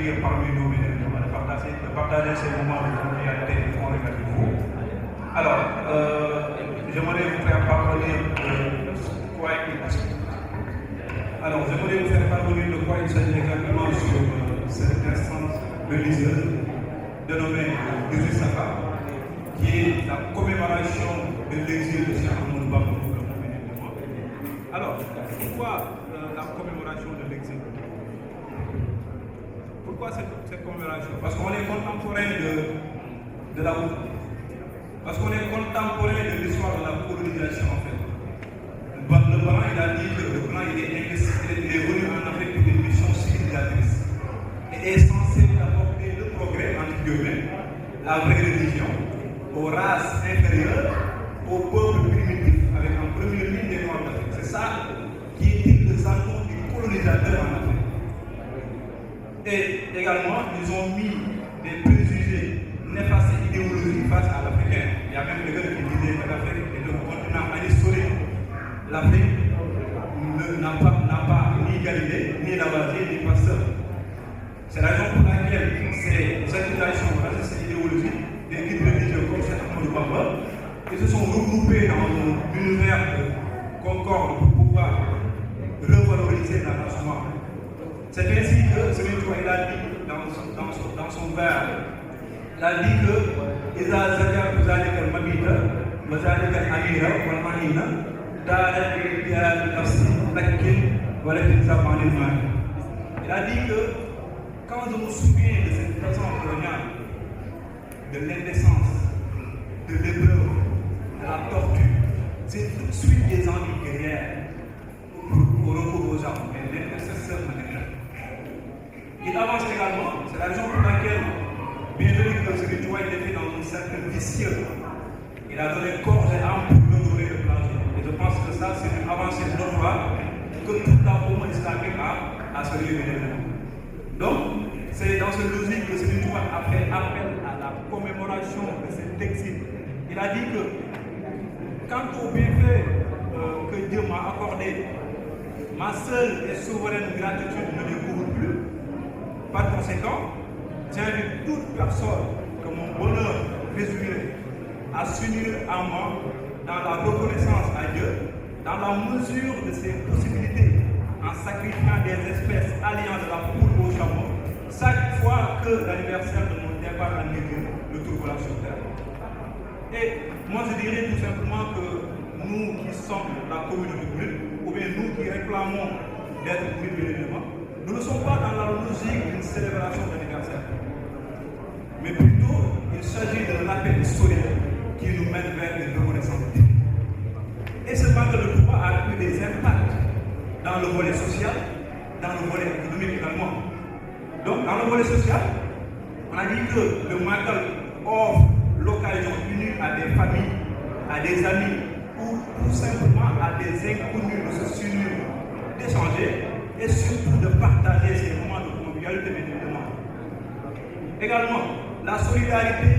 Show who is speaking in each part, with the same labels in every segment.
Speaker 1: d'accueillir parmi nous, de partager ces moments de convivialité et de convivialité. Alors, j'aimerais vous faire parvenir de quoi il s'agit exactement sur cette instance religieuse dénommée 18 Safar, qui est la commémoration de l'exil de Cheikh Ahmadou Bamba. Alors, pourquoi la commémoration de l'exil? Pourquoi cette commémoration? Parce qu'on est contemporain de la route. Parce qu'on est contemporain de l'histoire de la colonisation en fait. Le blanc, il a dit que le blanc, il est venu en Afrique pour une mission civilisatrice. Et est censé apporter le progrès, entre guillemets, la vraie religion, aux races inférieures, aux peuples primitifs, avec en première ligne des Noirs d'Afrique. C'est ça qui est le jargon du colonisateur en Afrique. Et également, ils ont mis des préjugés néfastes et idéologiques face à l'Africain. Il y a même des gens qui disaient que l'Afrique est un continent ahistorique. L'Afrique n'a pas ni Galilée, ni Lavoisier, ni Pasteur. C'est la raison pour laquelle ces accusations racistes et idéologiques des guides religieux comme Cheikh Ahmadou Bamba, ils se sont regroupés dans un univers de concorde pour pouvoir revaloriser la nation noire. C'est ainsi que celui qui a dit dans son vers, il a dit que il a dit que quand je me souviens de cette façon coloniale, de l'indécence, de l'épreuve, de la torture, c'est tout de suite des envies guerrières pour recours aux armes et l'intercesseur matériel. Il avance également, c'est la raison pour laquelle, bien entendu que celui qui a été dans un cercle vicieux, il a donné corps et âme pour honorer le plateau. Et je pense que ça, c'est une avancée notoire que toute la mouvement islamique a se révéler. Donc, c'est dans cette logique que celui qui a fait appel à la commémoration de cet exil. Il a dit que, quant au bienfait que Dieu m'a accordé, ma seule et souveraine gratitude ne découvre plus. Par conséquent, j'invite toute personne que mon bonheur résumé à s'unir à moi dans la reconnaissance à Dieu, dans la mesure de ses possibilités, en sacrifiant des espèces alliant de la poule au chameau, chaque fois que l'anniversaire de mon départ en exil le trouvera sur terre. Et moi je dirais tout simplement que nous qui sommes la communauté brûle, ou bien nous qui réclamons d'être brûlés, nous ne sommes pas dans la logique d'une célébration d'anniversaire. Mais plutôt, il s'agit de l'appel historique qui nous mène vers une reconnaissance. Et ce manque de pouvoir a eu des impacts dans le volet social, dans le volet économique également. Donc, dans le volet social, on a dit que le Magal offre l'occasion unie à des familles, à des amis, ou tout simplement à des inconnus de se s'unir, d'échanger et surtout de partager ces moments de convivialité évidemment. Également, la solidarité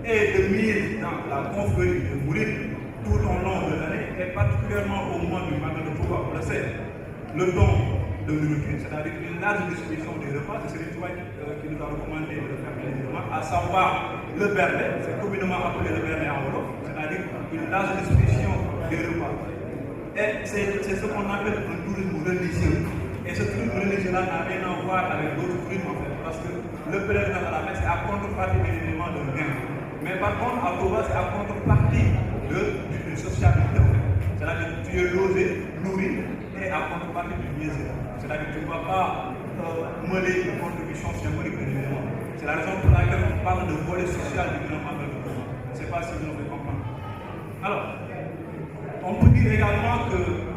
Speaker 1: est de mise dans la confrérie de Mouride tout au long de l'année et particulièrement au moment du Magal de pouvoir. On le sait, le don de nourriture, c'est-à-dire une large distribution des repas, c'est celui qui nous a recommandé de le faire évidemment, à savoir le bernet, c'est communément appelé le bernet en Wolof, c'est-à-dire une large distribution des repas. Et c'est ce qu'on appelle un tourisme religieux. Et ce tourisme religieux-là n'a rien à voir avec d'autres tourismes en fait, parce que le pèlerinage à la messe est à contrepartie évidemment de rien. Mais par contre, à Touba, c'est à contrepartie d'une sociabilité en fait. C'est-à-dire que tu es logé, nourri et à contrepartie du mieux-être. C'est-à-dire que tu ne vas pas mener une contribution symbolique évidemment. C'est la raison pour laquelle on parle de volet social du gouvernement de l'État. Je ne sais pas si vous nous faites comprendre. Alors, on peut dire également que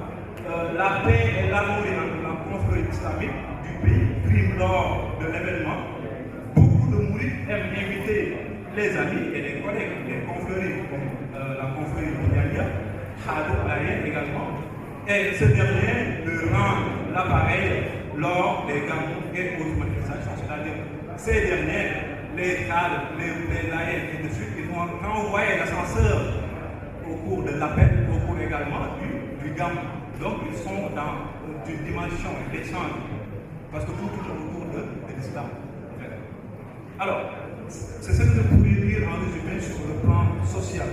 Speaker 1: la paix et l'harmonie entre la confrérie islamique du pays prime lors de l'événement. Beaucoup de mourides aiment inviter les amis et les collègues des confréries comme la confrérie Mouniania, Khadou Ayen également. Et ce dernier leur rend l'appareil lors des gamous et autres manifestations. C'est-à-dire, ces derniers, les cadres, les laïcs et de suite, ils vont renvoyer l'ascenseur au cours de l'appel, au cours également du gamou. Donc, ils sont dans une dimension d'échange, parce que tout tourne autour de l'islam. Alors, c'est ce que je pourrais dire en résumé sur le plan social.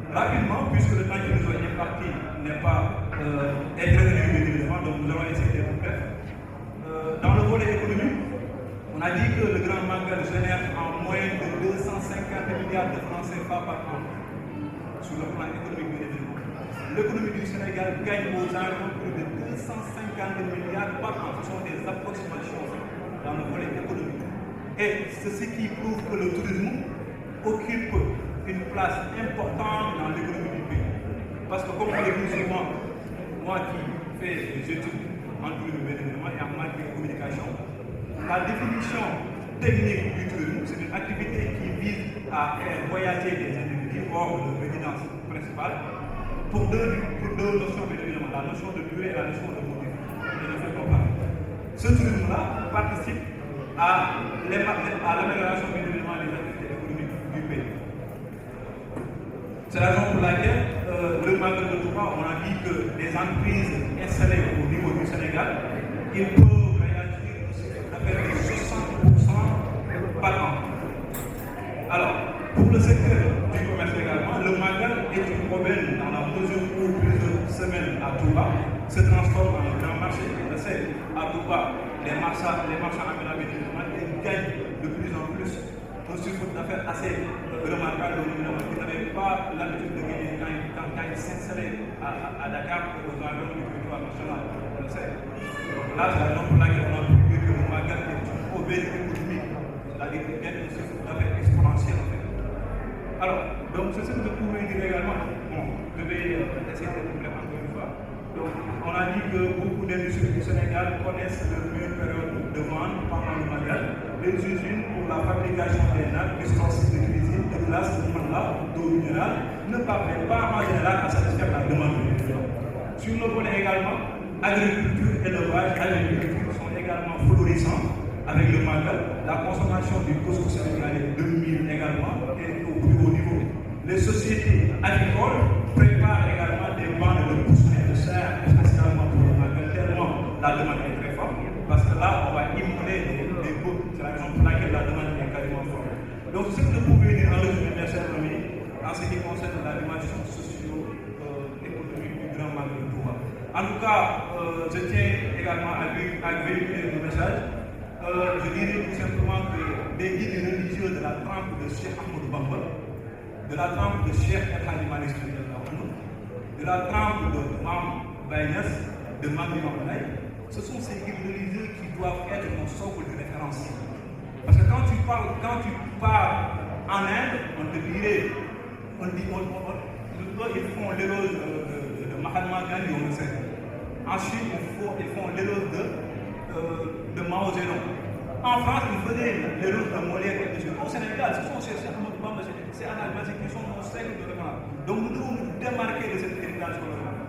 Speaker 1: Rapidement, puisque le temps qui nous est imparti n'est pas très évidemment, donc nous allons essayer d'être bref. Dans le volet économique, on a dit que le Grand Magal génère en moyenne de 250 milliards de francs CFA par an sur le plan économique de l'événement. L'économie du Sénégal gagne aux environs plus de 250 milliards par an. Ce sont des approximations dans le volet économique. Et c'est ce qui prouve que le tourisme occupe une place importante dans l'économie du pays. Parce que comme on le dit souvent, moi qui fais des études en tourisme et en marketing et communication, la définition technique du tourisme, c'est une activité qui vise à faire voyager des individus hors de leur résidence principale pour deux notions, bien évidemment, la notion de durée et la notion de motif. Je le fais comprendre. Ce tourisme-là participe à l'amélioration, bien évidemment, des activités économiques du pays. C'est la raison pour laquelle le Magal de Touba, on a dit que les entreprises installées au niveau du Sénégal, ils peuvent réagir d'à peu près 60% par an. Alors, pour le secteur du commerce également, le Magal est une aubaine dans la mesure où plusieurs semaines à Touba se transforment en un grand marché. Je sais, à Touba, les marchands ambulants ils gagnent de plus en plus un chiffre d'affaires assez remarquable qui n'avaient pas l'habitude de gagner quand ils s'installaient à Dakar aux environs du territoire national. On le sait. Là, c'est la raison pour laquelle on a pu dire que le Magal est une aubaine économique, c'est-à-dire qu'il gagne un chiffre d'affaires exponentiel en fait. Alors, donc c'est ce que je pouvais dire également. Bon, je vais essayer de compléter encore une fois. Donc, on a dit que beaucoup d'industries du Sénégal connaissent le meilleure période de vente pendant le Magal. Les usines pour la fabrication des nappes, d'ustensiles de cuisine, de glace, de mandats, d'eau minérale ne parviennent pas en général à satisfaire la demande du client. Sur le volet également, agriculture, élevage, agriculture sont également florissants avec le Magal. La consommation du couscous sénégalais domine également et au plus haut niveau. Les sociétés agricoles préparent également des bandes de poussin et de serre, spécialement pour le Magal, tellement la demande est très forte, parce que là, on va immoler des bouts. C'est la raison pour laquelle la demande est carrément forte. Donc, ce que je pouvais dire en résumé, mes chers amis, en ce qui concerne la dimension socio-économique du Grand Magal de Touba. En tout cas, je tiens également à véhiculer le message. Je dirais tout simplement que des guides religieux de la trempe de Cheikh Ahmadou Bamba, de la trempe de Cheikh El Hadji Malick Sy, de la trempe de Mame Baye Niass, de Mame Limamou Laye, ce sont ces guides religieux qui doivent être nos socles de référence. Parce que quand tu pars en Inde, on te dirait, ils font l'éloge de Mahatma Gandhi, on le sait. Ensuite, ils font l'éloge de Mao Zedong. En France, ils faisaient l'éloge de Molière et de au Sénégal, ce sont ces Ahmadou Bamba, c'est Anna qui sont nos socles de référence. Donc nous devons nous démarquer de cette héritage coloniale.